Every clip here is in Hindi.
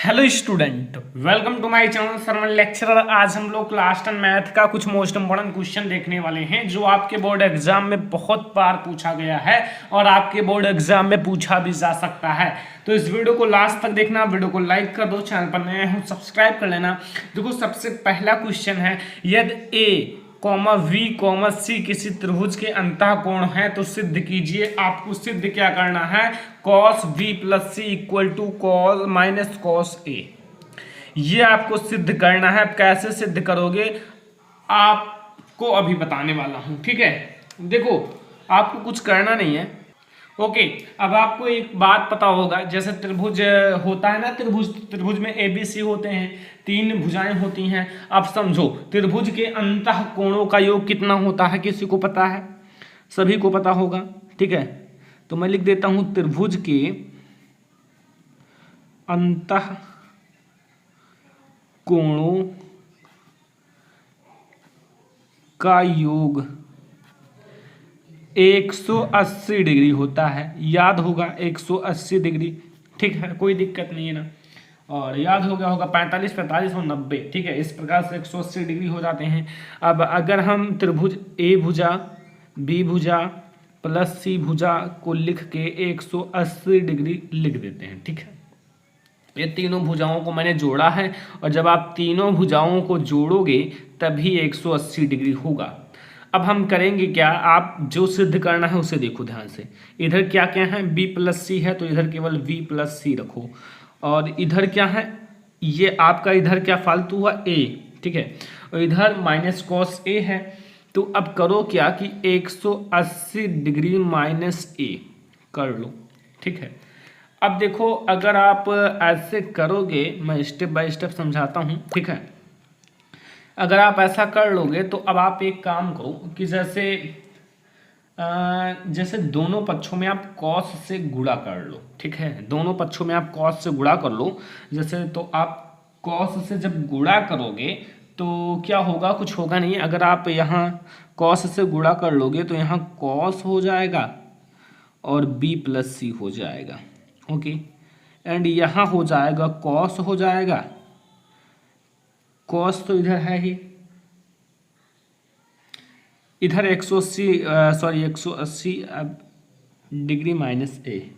Hello student, welcome to my channel सरमन लेक्चरर। आज हम लोग क्लास 10 मैथ का कुछ मोस्ट इंपॉर्टेंट क्वेश्चन देखने वाले हैं जो आपके बोर्ड एग्जाम में बहुत बार पूछा गया है और आपके बोर्ड एग्जाम में पूछा भी जा सकता है। तो इस वीडियो को लास्ट तक देखना, वीडियो को लाइक कर दो, चैनल पर नए हो सब्सक्राइब कर लेना। देखो सबसे पहला क्वेश्चन है, यदि ए कॉमा वी कॉमा सी किसी त्रिभुज के अंतः कोण है तो सिद्ध कीजिए। आपको सिद्ध क्या करना है, cos B plus C equal to cos minus cos A, ये आपको सिद्ध करना है। आप कैसे सिद्ध करोगे आपको अभी बताने वाला हूं, ठीक है। देखो आपको कुछ करना नहीं है, ओके। अब आपको एक बात पता होगा, जैसे त्रिभुज होता है ना, त्रिभुज में ए बी सी होते हैं, तीन भुजाएं होती हैं। अब समझो त्रिभुज के अंतः कोणों का योग कितना होता है, किसी को पता है? सभी को पता होगा, ठीक है। तो मैं लिख देता हूं त्रिभुज के अंतः कोणों का योग 180 डिग्री होता है। याद होगा 180 डिग्री, ठीक है, कोई दिक्कत नहीं है ना। और याद हो गया होगा 45, 45 और 90, ठीक है। इस प्रकार से 180 डिग्री हो जाते हैं। अब अगर हम त्रिभुज ए भुजा बी भुजा प्लस सी भुजा को लिख के 180 डिग्री लिख देते हैं, ठीक है। ये तीनों भुजाओं को मैंने जोड़ा है और जब आप तीनों भुजाओं को जोड़ोगे तभी 180 डिग्री होगा। अब हम करेंगे क्या, आप जो सिद्ध करना है उसे देखो ध्यान से। इधर क्या क्या है, b प्लस सी है तो इधर केवल v प्लस सी रखो। और इधर क्या है, ये आपका इधर क्या फालतू हुआ a, ठीक है। और इधर माइनस कॉस a है। तो अब करो क्या कि 180 डिग्री माइनस a कर लो, ठीक है। अब देखो अगर आप ऐसे करोगे, मैं स्टेप बाय स्टेप समझाता हूँ, ठीक है। अगर आप ऐसा कर लोगे तो अब आप एक काम करो कि जैसे दोनों पक्षों में आप कॉस से गुणा कर लो, ठीक है। दोनों पक्षों में आप कॉस से गुणा कर लो। जैसे तो आप कॉस से जब गुणा करोगे तो क्या होगा, कुछ होगा नहीं। अगर आप यहाँ कॉस से गुणा कर लोगे तो यहाँ कॉस हो जाएगा और b प्लस सी हो जाएगा, ओके। एंड यहाँ हो जाएगा कॉस हो जाएगा, कॉस तो इधर है ही, इधर 180 डिग्री माइनस ए,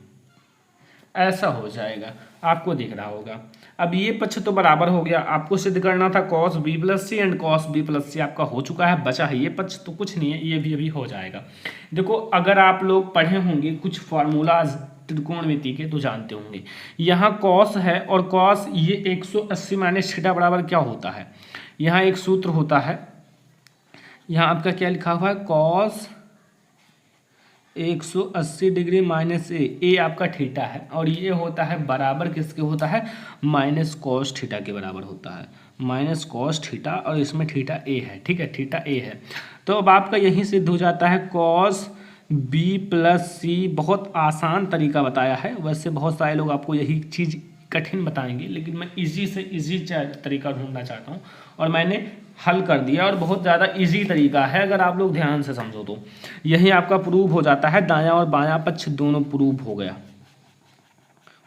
ऐसा हो जाएगा, आपको दिख रहा होगा। अब ये पक्ष तो बराबर हो गया। आपको सिद्ध करना था cos B plus C and cos B plus C, आपका हो चुका है। बचा है ये पक्ष, तो कुछ नहीं है, ये भी अभी हो जाएगा। देखो अगर आप लोग पढ़े होंगे कुछ फार्मूलाज त्रिकोणमिति के तो जानते होंगे। यहाँ कॉस है और कॉस ये 180 माइनस थीटा बराबर क्या होता है, यहाँ एक सूत्र होता है। यहाँ आपका क्या लिखा हुआ है, कॉस 180 डिग्री माइनस ए आपका थीटा है और ये होता है बराबर किसके होता है, माइनस कॉस थीटा के बराबर होता है। माइनस कॉस थीटा और इसमें थीटा ए है, ठीक है, थीटा ए है। तो अब आपका यही सिद्ध हो जाता है कॉस बी प्लस सी। बहुत आसान तरीका बताया है, वैसे बहुत सारे लोग आपको यही चीज़ कठिन बताएंगे, लेकिन मैं इजी से इजी तरीका ढूंढना चाहता हूँ और मैंने हल कर दिया। और बहुत ज़्यादा इजी तरीका है, अगर आप लोग ध्यान से समझो तो यही आपका प्रूव हो जाता है। दायां और बायां पक्ष दोनों प्रूव हो गया,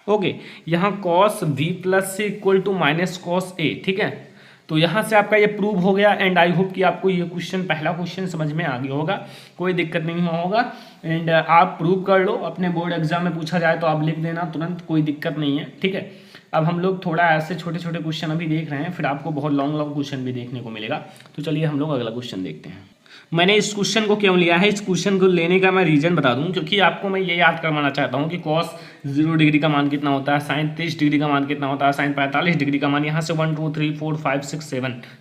ओके। यहाँ cos B plus C equal to minus cos A, ठीक है। तो यहाँ से आपका ये प्रूव हो गया एंड आई होप कि आपको ये क्वेश्चन, पहला क्वेश्चन समझ में आ गया होगा, कोई दिक्कत नहीं होगा। एंड आप प्रूव कर लो, अपने बोर्ड एग्जाम में पूछा जाए तो आप लिख देना तुरंत, कोई दिक्कत नहीं है, ठीक है। अब हम लोग थोड़ा ऐसे छोटे छोटे क्वेश्चन अभी देख रहे हैं, फिर आपको बहुत लॉन्ग लॉन्ग क्वेश्चन भी देखने को मिलेगा। तो चलिए हम लोग अगला क्वेश्चन देखते हैं। मैंने इस क्वेश्चन को क्यों लिया है, इस क्वेश्चन को लेने का मैं रीजन बता दूं, क्योंकि आपको मैं ये याद करवाना चाहता हूं कि कॉस 0 डिग्री का मान कितना होता है, साइन 30 डिग्री का मान कितना होता है, साइन 45 डिग्री का मान। यहाँ से 1 2 3 4 5 6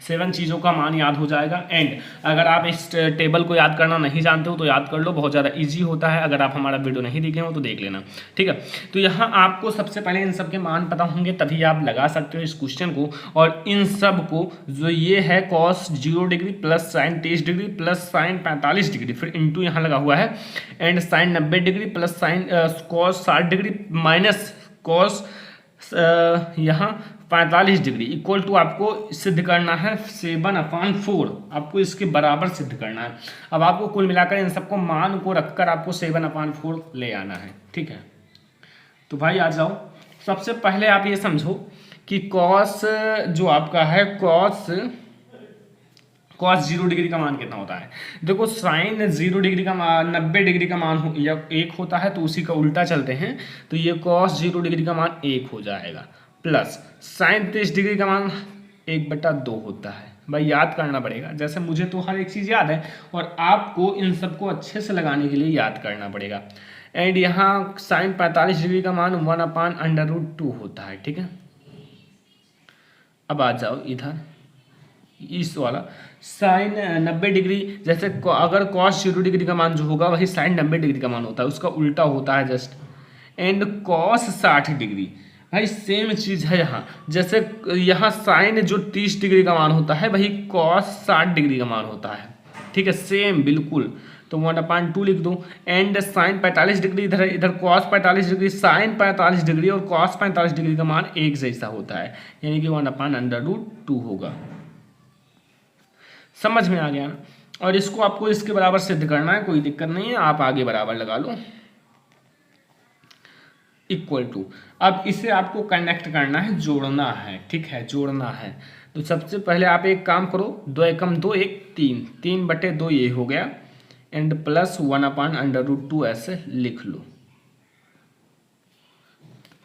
7 चीज़ों का मान याद हो जाएगा। एंड अगर आप इस टेबल को याद करना नहीं जानते हो तो याद कर लो, बहुत ज़्यादा ईजी होता है। अगर आप हमारा वीडियो नहीं देखे हो तो देख लेना, ठीक है। तो यहाँ आपको सबसे पहले इन सब के मान पता होंगे तभी आप लगा सकते हो इस क्वेश्चन को। और इन सब को जो ये है cos 0 degree plus sine 30 degree plus sine 45 degree, फिर इंटू यहाँ लगा हुआ है, and sine 90 degree plus sine cos 60 degree minus cos यहाँ 45 डिग्री इक्वल टू आपको सिद्ध करना है 7/4। आपको इसके बराबर सिद्ध करना है। अब आपको कुल मिलाकर इन सबको मान को रखकर आपको 7/4 ले आना है, ठीक है। तो भाई आ जाओ, सबसे पहले आप ये समझो कि कॉस जो आपका है कॉस 0 डिग्री का मान कितना होता है। देखो साइन 0 डिग्री का मान 90 डिग्री का मान या 1 होता है, तो उसी का उल्टा चलते हैं तो ये कॉस 0 डिग्री का मान 1 हो जाएगा, प्लस साइन 30 डिग्री का मान 1/2 होता है। भाई याद करना पड़ेगा, जैसे मुझे तो हर एक चीज़ याद है और आपको इन सबको अच्छे से लगाने के लिए याद करना पड़ेगा। एंड यहाँ साइन 45 डिग्री का मान 1/√2 होता है, ठीक है। अब आ जाओ इधर इस वाला साइन 90 डिग्री, जैसे अगर कॉस 0 डिग्री का मान जो होगा वही साइन 90 डिग्री का मान होता है, उसका उल्टा होता है जस्ट। एंड कॉस 60 डिग्री, भाई सेम चीज़ है यहाँ, जैसे यहाँ साइन जो 30 डिग्री का मान होता है वही कॉस 60 डिग्री का मान होता है, ठीक है, सेम बिल्कुल। तो 1/2 लिख दो। एंड साइन 45 डिग्री इधर कॉस 45 डिग्री, साइन 45 डिग्री और कॉस 45 डिग्री का मान एक जैसा होता है, यानी कि 1/√2 होगा। समझ में आ गया ना। और इसको आपको इसके बराबर सिद्ध करना है, कोई दिक्कत नहीं है, आप आगे बराबर लगा लो इक्वल टू। अब इसे आपको कनेक्ट करना है, जोड़ना है, ठीक है, जोड़ना है। तो सबसे पहले आप एक काम करो, 2 एकम 2 1 3 3/2 ये हो गया, एंड प्लस 1/√2 ऐसे लिख लो।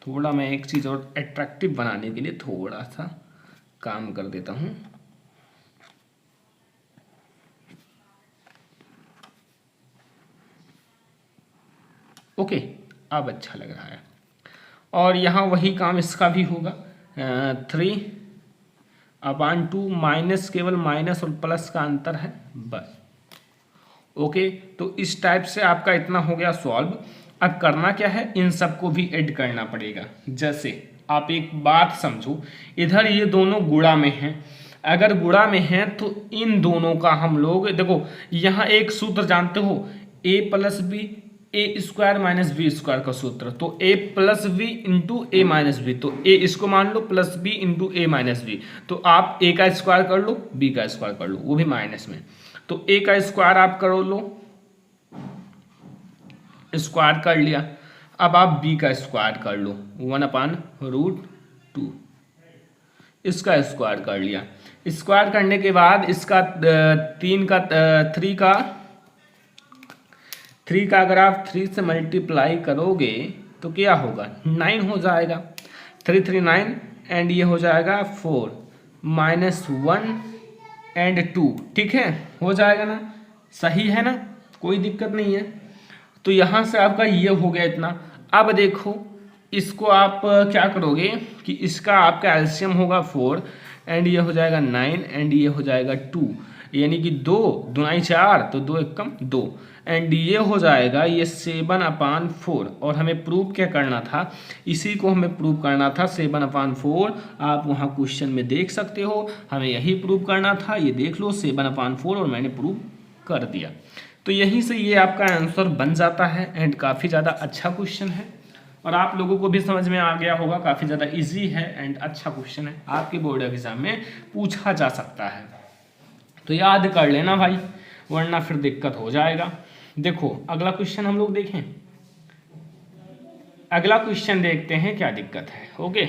थोड़ा मैं एक चीज़ और अट्रैक्टिव बनाने के लिए थोड़ा सा काम कर देता हूँ। ओके, अब अच्छा लग रहा है। और यहाँ वही काम इसका भी होगा, 3/2 माइनस, केवल माइनस और प्लस का अंतर है बस। ओके, तो इस टाइप से आपका इतना हो गया सॉल्व। अब करना क्या है, इन सबको भी ऐड करना पड़ेगा। जैसे आप एक बात समझो, इधर ये दोनों गुणा में हैं, अगर गुणा में हैं तो इन दोनों का हम लोग देखो यहाँ एक सूत्र जानते हो, a+b a² - b² का सूत्र, तो a+b इंटू a-b, तो a इसको मान लो प्लस b इंटू a-b, तो आप a का स्क्वायर कर लो, b का स्क्वायर कर लो, वो भी माइनस में, तो a का स्क्वायर आप करो लो, स्क्वायर कर लिया। अब आप b का स्क्वायर कर लो 1/√2, इसका स्क्वायर कर लिया। स्क्वायर करने के बाद इसका 3 का अगर आप 3 से मल्टीप्लाई करोगे तो क्या होगा, 9 हो जाएगा, 3 3 9, एंड ये हो जाएगा 4 -1 एंड 2, ठीक है, हो जाएगा ना, सही है ना, कोई दिक्कत नहीं है। तो यहाँ से आपका ये हो गया इतना। अब देखो इसको आप क्या करोगे कि इसका आपका एलसीएम होगा 4 एंड ये हो जाएगा 9 एंड ये हो जाएगा 2, यानी कि 2 दूनाई 4, तो 2 एकम 2, एंड ये हो जाएगा ये 7/4। और हमें प्रूव क्या करना था, इसी को हमें प्रूव करना था 7/4। आप वहाँ क्वेश्चन में देख सकते हो, हमें यही प्रूव करना था, ये देख लो 7/4, और मैंने प्रूव कर दिया। तो यहीं से ये आपका आंसर बन जाता है, एंड काफ़ी ज़्यादा अच्छा क्वेश्चन है और आप लोगों को भी समझ में आ गया होगा, काफ़ी ज़्यादा इजी है एंड अच्छा क्वेश्चन है, आपके बोर्ड एग्जाम में पूछा जा सकता है। तो याद कर लेना भाई, वरना फिर दिक्कत हो जाएगा। देखो अगला क्वेश्चन हम लोग देखें, अगला क्वेश्चन देखते हैं क्या दिक्कत है। ओके,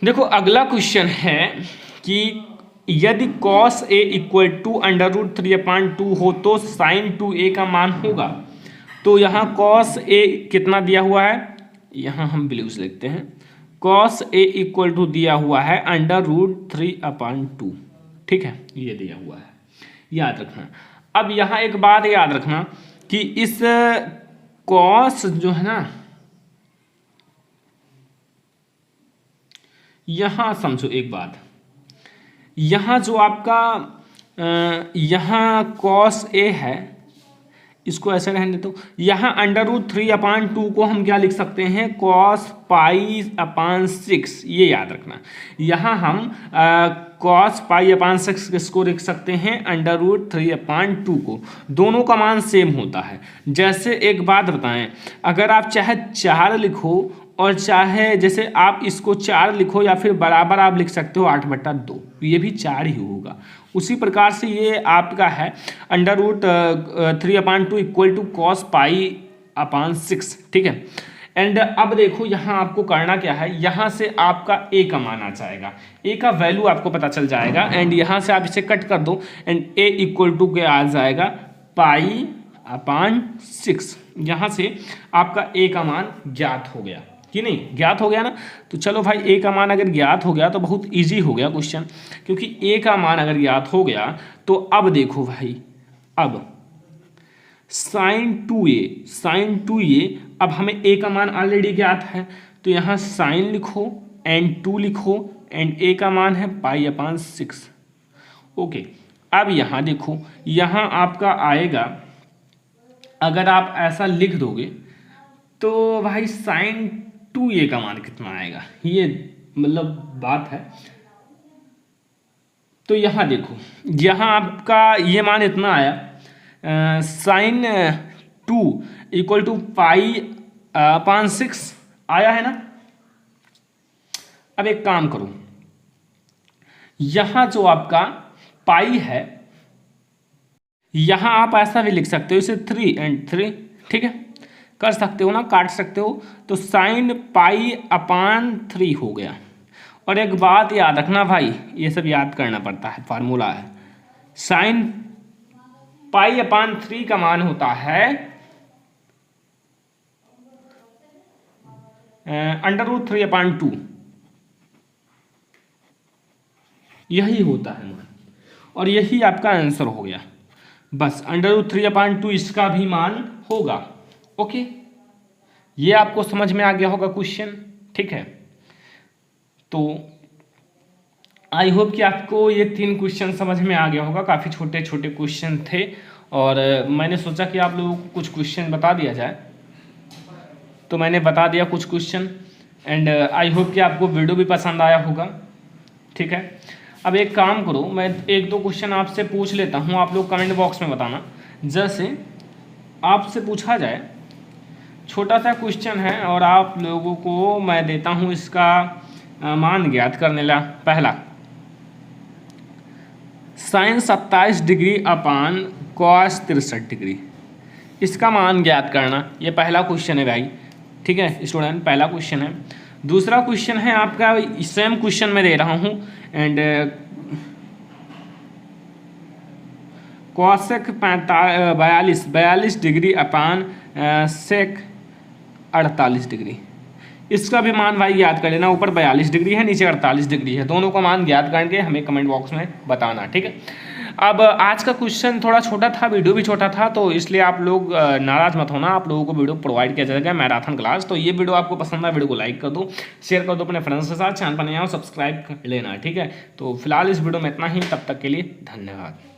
देखो अगला क्वेश्चन है कि यदि cos a = √3/2 हो तो sin 2a का मान होगा। तो यहाँ cos a कितना दिया हुआ है, यहाँ हम ब्लू से लिखते हैं, cos a = दिया हुआ है √3/2, ठीक है, ये दिया हुआ है, याद रखना। अब यहाँ एक बात याद रखना कि इस cos जो है ना, यहाँ समझो एक बात, यहाँ जो आपका यहाँ cos a है, इसको ऐसे रहने दो। यहाँ √3/2 को हम क्या लिख सकते हैं, cos π/6, ये याद रखना। यहाँ हम cos π/6 किसको लिख सकते हैं, √3/2 को, दोनों का मान सेम होता है। जैसे एक बात बताएं, अगर आप चाहे 4 लिखो और चाहे जैसे आप इसको 4 लिखो या फिर बराबर आप लिख सकते हो 8/2, ये भी 4 ही होगा। उसी प्रकार से ये आपका है √3/2 = cos π/6, ठीक है। एंड अब देखो यहाँ आपको करना क्या है, यहाँ से आपका ए का मान आ जाएगा, ए का वैल्यू आपको पता चल जाएगा एंड यहाँ से आप इसे कट कर दो एंड ए इक्वल टू के आ जाएगा पाई अपान 6। यहाँ से आपका ए का मान ज्ञात हो गया कि नहीं, ज्ञात हो गया ना। तो चलो भाई ए का मान अगर ज्ञात हो गया तो बहुत इजी हो गया क्वेश्चन, क्योंकि ए का मान अगर ज्ञात हो गया तो अब देखो भाई, अब साइन 2a, अब हमें ए का मान ऑलरेडी ज्ञात है तो यहाँ साइन लिखो एंड 2 लिखो एंड ए का मान है पाई अपान 6। ओके, अब यहाँ देखो, यहाँ आपका आएगा, अगर आप ऐसा लिख दोगे तो भाई साइन 2a का मान कितना आएगा, ये मतलब बात है। तो यहाँ देखो, यहाँ आपका ये मान इतना आया, साइन 2 इक्वल टू पाई अपान 6 आया है ना। अब एक काम करो, यहाँ जो आपका पाई है, यहाँ आप ऐसा भी लिख सकते हो इसे 3 एंड 3, ठीक है, कर सकते हो ना, काट सकते हो। तो साइन पाई अपान 3 हो गया। और एक बात याद रखना भाई, ये सब याद करना पड़ता है, फार्मूला है, साइन पाई अपान 3 का मान होता है √3 अपान 2, यही होता है मान, और यही आपका आंसर हो गया। बस √3 अपान 2 इसका भी मान होगा। ओके, ये आपको समझ में आ गया होगा क्वेश्चन, ठीक है। तो आई होप कि आपको ये 3 क्वेश्चन समझ में आ गया होगा, काफ़ी छोटे छोटे क्वेश्चन थे और मैंने सोचा कि आप लोगों को कुछ क्वेश्चन बता दिया जाए, तो मैंने बता दिया कुछ क्वेश्चन एंड आई होप कि आपको वीडियो भी पसंद आया होगा, ठीक है। अब एक काम करो, मैं 1-2 क्वेश्चन आपसे पूछ लेता हूँ, आप लोग कमेंट बॉक्स में बताना। जैसे आपसे पूछा जाए, छोटा सा क्वेश्चन है और आप लोगों को मैं देता हूँ इसका मान ज्ञात करने ला। पहला, sine 27 degree upon cos 63 degree, इसका मान ज्ञात करना। ये पहला क्वेश्चन है भाई, ठीक है स्टूडेंट, पहला क्वेश्चन है। दूसरा क्वेश्चन है आपका, सेम क्वेश्चन मैं दे रहा हूँ and cosec 42 degree upon sec 48 degree, इसका भी मान भाई याद कर लेना। ऊपर 42 डिग्री है, नीचे 48 डिग्री है, दोनों का मान याद करके हमें कमेंट बॉक्स में बताना, ठीक है। अब आज का क्वेश्चन थोड़ा छोटा था, वीडियो भी छोटा था, तो इसलिए आप लोग नाराज मत होना, आप लोगों को वीडियो प्रोवाइड किया जाएगा मैराथन क्लास। तो ये वीडियो आपको पसंद आया, वीडियो को लाइक कर दो, शेयर कर दो अपने फ्रेंड्स के साथ, चैनल पर नया हो सब्सक्राइब कर लेना, ठीक है। तो फिलहाल इस वीडियो में इतना ही, तब तक के लिए धन्यवाद।